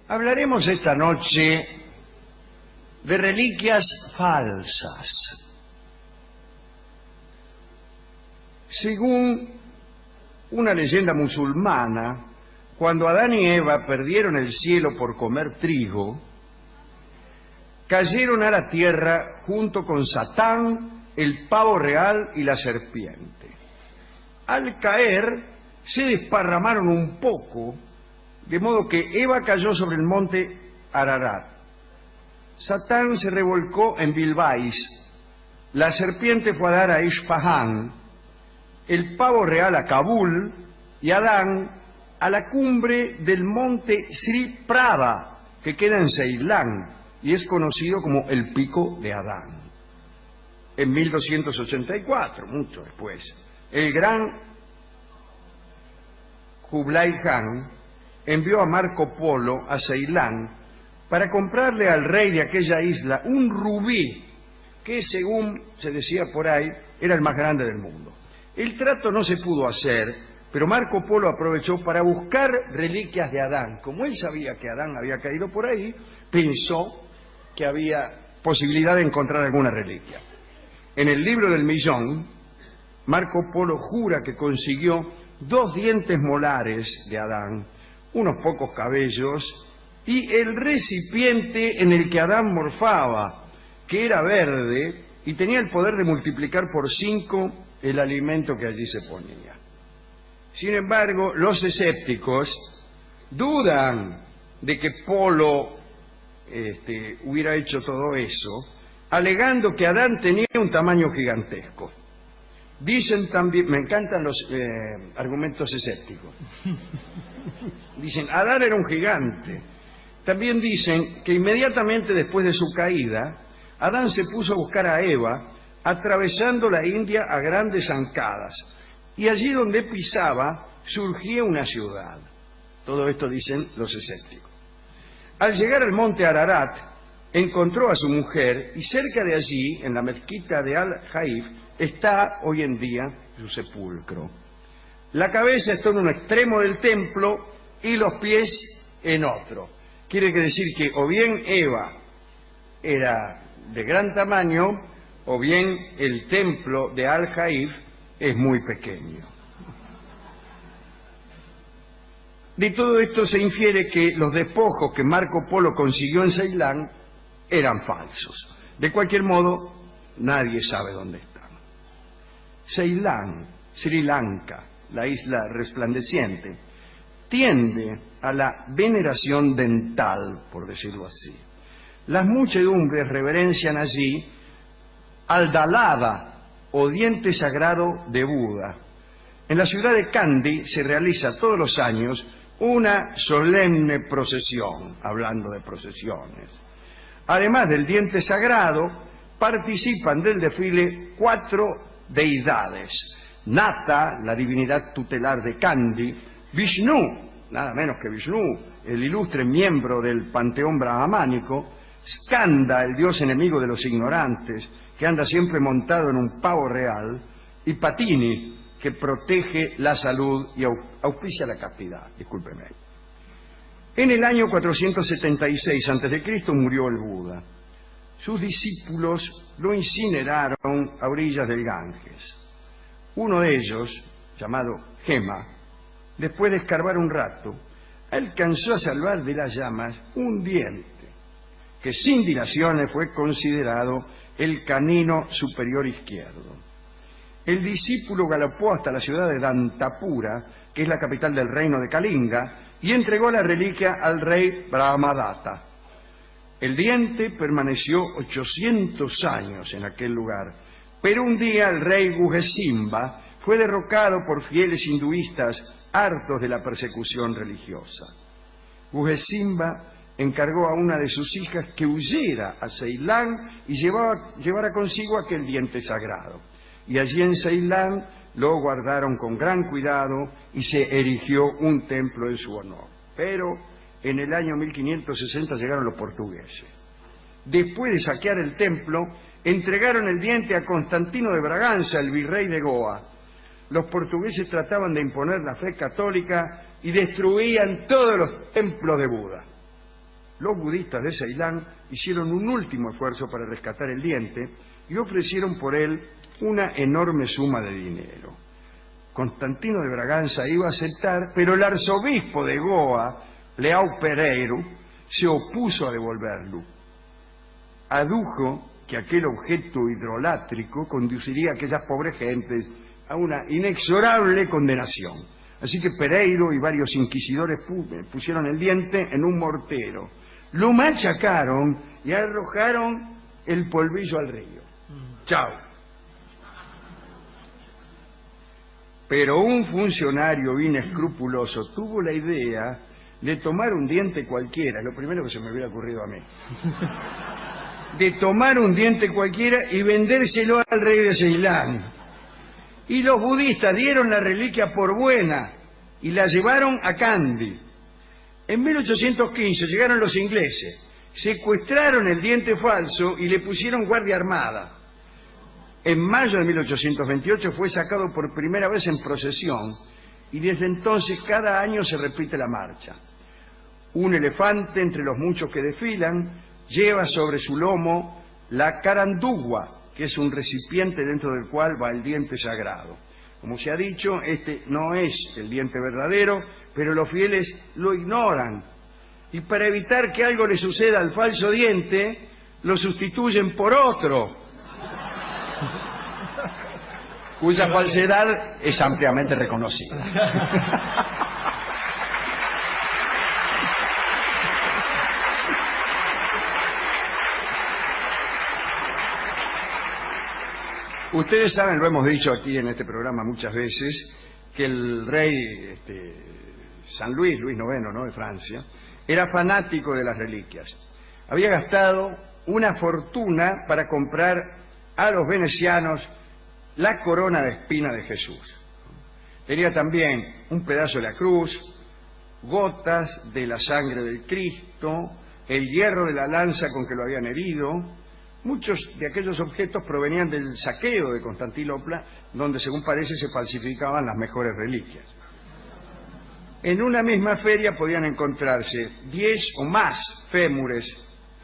Hablaremos esta noche de reliquias falsas. Según una leyenda musulmana, cuando Adán y Eva perdieron el cielo por comer trigo, cayeron a la tierra junto con Satán, el pavo real y la serpiente. Al caer, se desparramaron un poco, de modo que Eva cayó sobre el monte Ararat. Satán se revolcó en Bilbais, la serpiente fue a dar a Isfahán, el pavo real a Kabul y Adán a la cumbre del monte Sri Prabha, que queda en Ceilán y es conocido como el Pico de Adán. En 1284, mucho después, el gran Kublai Khan envió a Marco Polo a Ceilán para comprarle al rey de aquella isla un rubí que, según se decía por ahí, era el más grande del mundo. El trato no se pudo hacer, pero Marco Polo aprovechó para buscar reliquias de Adán. Como él sabía que Adán había caído por ahí, pensó que había posibilidad de encontrar alguna reliquia. En el libro del millón, Marco Polo jura que consiguió 2 dientes molares de Adán, unos pocos cabellos y el recipiente en el que Adán morfaba, que era verde y tenía el poder de multiplicar por 5 el alimento que allí se ponía. Sin embargo, los escépticos dudan de que Polo hubiera hecho todo eso, alegando que Adán tenía un tamaño gigantesco. Dicen también, me encantan los argumentos escépticos, dicen, Adán era un gigante. También dicen que inmediatamente después de su caída, Adán se puso a buscar a Eva, atravesando la India a grandes zancadas, y allí donde pisaba surgía una ciudad. Todo esto dicen los escépticos. Al llegar al monte Ararat, encontró a su mujer, y cerca de allí, en la mezquita de Al-Jaif, está hoy en día su sepulcro. La cabeza está en un extremo del templo y los pies en otro. Quiere decir que o bien Eva era de gran tamaño, o bien el templo de Al-Jaif es muy pequeño. De todo esto se infiere que los despojos que Marco Polo consiguió en Ceilán eran falsos. De cualquier modo, nadie sabe dónde están. Ceilán, Sri Lanka, la isla resplandeciente, tiende a la veneración dental, por decirlo así. Las muchedumbres reverencian allí al Dalada, o diente sagrado de Buda. En la ciudad de Kandy se realiza todos los años una solemne procesión, hablando de procesiones. Además del diente sagrado, participan del desfile 4 deidades. Nata, la divinidad tutelar de Kandy, Vishnu, nada menos que Vishnu, el ilustre miembro del panteón brahmánico, Skanda, el dios enemigo de los ignorantes, que anda siempre montado en un pavo real, y Patini, que protege la salud y auspicia la castidad. Discúlpeme. En el año 476 a.C. murió el Buda. Sus discípulos lo incineraron a orillas del Ganges. Uno de ellos, llamado Gema, después de escarbar un rato, alcanzó a salvar de las llamas un diente, que sin dilaciones fue considerado el canino superior izquierdo. El discípulo galopó hasta la ciudad de Dantapura, que es la capital del reino de Kalinga, y entregó la reliquia al rey Brahmadatta. El diente permaneció 800 años en aquel lugar, pero un día el rey Gugesimba fue derrocado por fieles hinduistas hartos de la persecución religiosa. Gugesimba encargó a una de sus hijas que huyera a Ceilán y llevara consigo aquel diente sagrado. Y allí en Ceilán lo guardaron con gran cuidado y se erigió un templo en su honor. Pero en el año 1560 llegaron los portugueses. Después de saquear el templo, entregaron el diente a Constantino de Braganza, el virrey de Goa. Los portugueses trataban de imponer la fe católica y destruían todos los templos de Buda. los budistas de Ceilán hicieron un último esfuerzo para rescatar el diente y ofrecieron por él una enorme suma de dinero. Constantino de Braganza iba a aceptar, pero el arzobispo de Goa, Leão Pereiro, se opuso a devolverlo. Adujo que aquel objeto hidrolátrico conduciría a aquellas pobres gentes a una inexorable condenación. Así que Pereiro y varios inquisidores pusieron el diente en un mortero, lo machacaron y arrojaron el polvillo al río. ¡Chao! Pero un funcionario inescrupuloso tuvo la idea de tomar un diente cualquiera, lo primero que se me hubiera ocurrido a mí, de tomar un diente cualquiera y vendérselo al rey de Ceilán. Y los budistas dieron la reliquia por buena y la llevaron a Kandy. En 1815 llegaron los ingleses, secuestraron el diente falso y le pusieron guardia armada. En mayo de 1828 fue sacado por primera vez en procesión y desde entonces cada año se repite la marcha. Un elefante entre los muchos que desfilan lleva sobre su lomo la carandúa, que es un recipiente dentro del cual va el diente sagrado. Como se ha dicho, este no es el diente verdadero, pero los fieles lo ignoran. Y para evitar que algo le suceda al falso diente, lo sustituyen por otro, cuya falsedad es ampliamente reconocida. Ustedes saben, lo hemos dicho aquí en este programa muchas veces, que el rey San Luis IX, ¿no?, de Francia, era fanático de las reliquias. Había gastado una fortuna para comprar a los venecianos la corona de espina de Jesús. Tenía también un pedazo de la cruz, gotas de la sangre del Cristo, el hierro de la lanza con que lo habían herido. Muchos de aquellos objetos provenían del saqueo de Constantinopla, donde según parece se falsificaban las mejores reliquias. En una misma feria podían encontrarse 10 o más fémures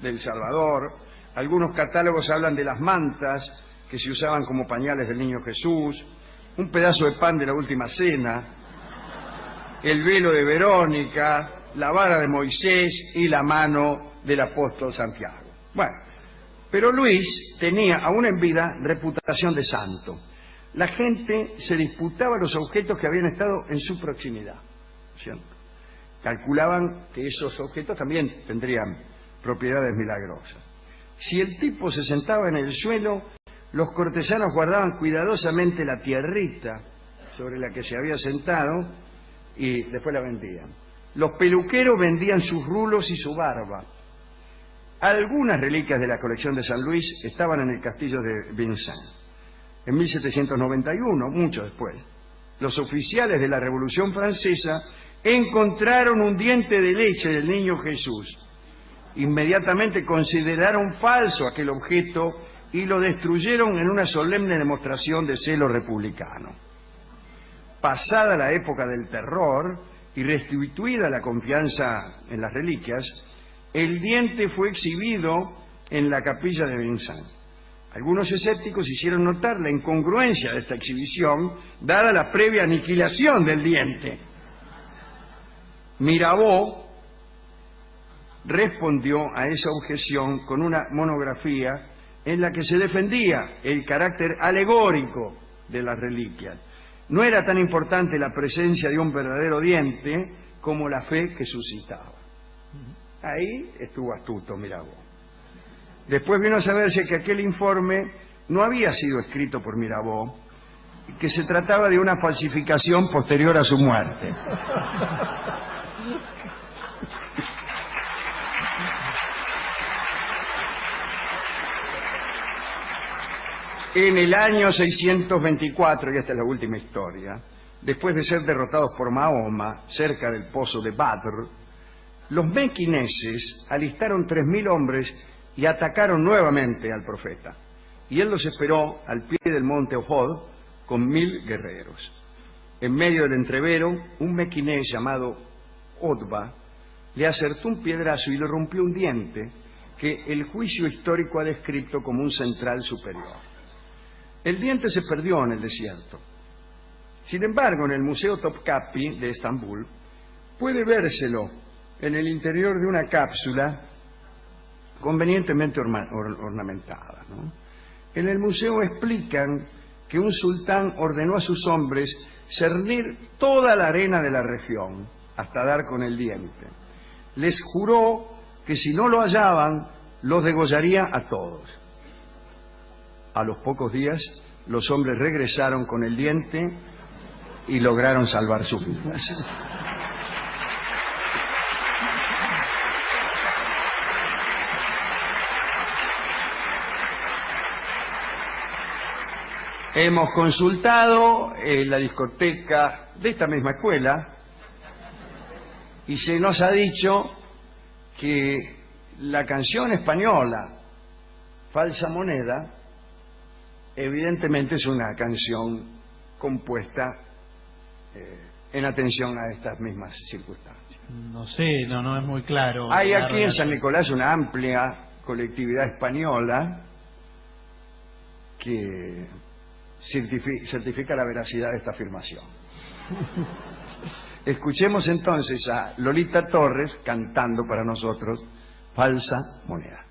del Salvador. Algunos catálogos hablan de las mantas que se usaban como pañales del niño Jesús, un pedazo de pan de la última cena, el velo de Verónica, la vara de Moisés y la mano del apóstol Santiago. Bueno, pero Luis tenía, aún en vida, reputación de santo. La gente se disputaba los objetos que habían estado en su proximidad, ¿cierto? Calculaban que esos objetos también tendrían propiedades milagrosas. Si el tipo se sentaba en el suelo, los cortesanos guardaban cuidadosamente la tierrita sobre la que se había sentado y después la vendían. Los peluqueros vendían sus rulos y su barba. Algunas reliquias de la colección de San Luis estaban en el castillo de Vincennes. En 1791, mucho después, los oficiales de la Revolución Francesa encontraron un diente de leche del niño Jesús. Inmediatamente consideraron falso aquel objeto y lo destruyeron en una solemne demostración de celo republicano. Pasada la época del terror y restituida la confianza en las reliquias, el diente fue exhibido en la capilla de Vincennes. Algunos escépticos hicieron notar la incongruencia de esta exhibición, dada la previa aniquilación del diente. Mirabeau respondió a esa objeción con una monografía en la que se defendía el carácter alegórico de las reliquias. No era tan importante la presencia de un verdadero diente como la fe que suscitaba. Ahí estuvo astuto Mirabeau. Después vino a saberse que aquel informe no había sido escrito por Mirabeau, y que se trataba de una falsificación posterior a su muerte. En el año 624, y esta es la última historia, después de ser derrotados por Mahoma, cerca del pozo de Badr, los mequineses alistaron 3.000 hombres y atacaron nuevamente al profeta. Y él los esperó al pie del monte Ohod con 1.000 guerreros. En medio del entrevero, un mequinés llamado Otba le acertó un piedrazo y le rompió un diente que el juicio histórico ha descrito como un central superior. El diente se perdió en el desierto. Sin embargo, en el Museo Topkapi de Estambul puede vérselo en el interior de una cápsula convenientemente ornamentada, ¿no? En el museo explican que un sultán ordenó a sus hombres cernir toda la arena de la región hasta dar con el diente. Les juró que si no lo hallaban, los degollaría a todos. A los pocos días, los hombres regresaron con el diente y lograron salvar sus vidas. Hemos consultado en la discoteca de esta misma escuela y se nos ha dicho que la canción española Falsa Moneda evidentemente es una canción compuesta en atención a estas mismas circunstancias. No sé, no es muy claro. Hay aquí en San Nicolás una amplia colectividad española que certifica la veracidad de esta afirmación. Escuchemos entonces a Lolita Torres cantando para nosotros Falsa Moneda.